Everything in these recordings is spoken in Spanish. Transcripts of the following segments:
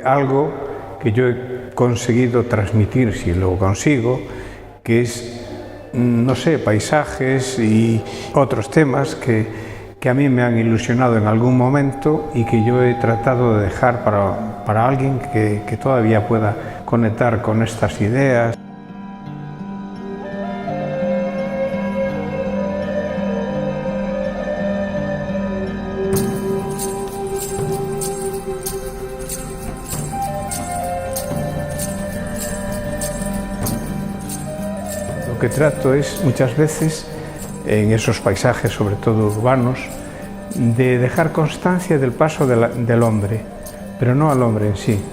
Algo que yo he conseguido transmitir, si lo consigo, que es, no sé, paisajes y otros temas que a mí me han ilusionado en algún momento y que yo he tratado de dejar para alguien que todavía pueda conectar con estas ideas. Lo que trato es muchas veces, en esos paisajes, sobre todo urbanos, de dejar constancia del paso del hombre, pero no al hombre en sí.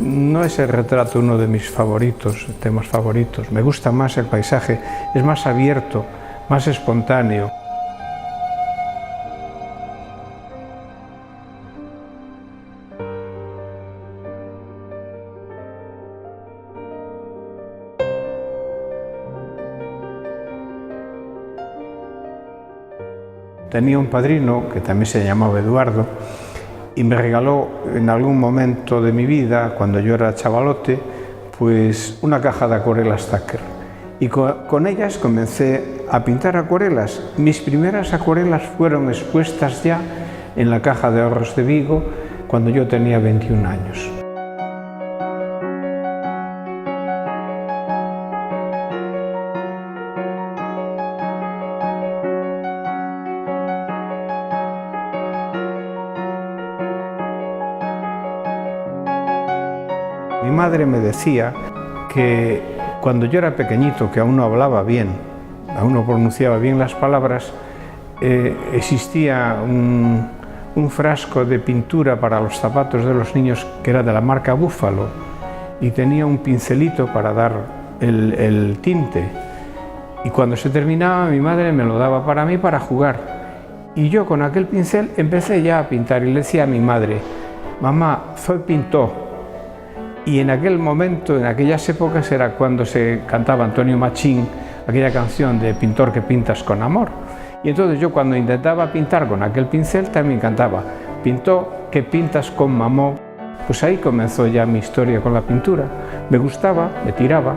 No es el retrato uno de mis favoritos, temas favoritos. Me gusta más el paisaje, es más abierto, más espontáneo. Tenía un padrino que también se llamaba Eduardo y me regaló en algún momento de mi vida, cuando yo era chavalote, pues una caja de acuarelas Thacker. Y con ellas comencé a pintar acuarelas. Mis primeras acuarelas fueron expuestas ya en la Caja de Ahorros de Vigo cuando yo tenía 21 años. Mi madre me decía que cuando yo era pequeñito, que aún no hablaba bien, aún no pronunciaba bien las palabras, existía un frasco de pintura para los zapatos de los niños que era de la marca Búfalo y tenía un pincelito para dar el tinte. Y cuando se terminaba, mi madre me lo daba para mí para jugar. Y yo con aquel pincel empecé ya a pintar y le decía a mi madre: «Mamá, soy pintor». Y en aquel momento, en aquellas épocas, era cuando se cantaba Antonio Machín, aquella canción de «Pintor que pintas con amor». Y entonces yo, cuando intentaba pintar con aquel pincel, también cantaba «Pintor que pintas con mamó». Pues ahí comenzó ya mi historia con la pintura. Me gustaba, me tiraba.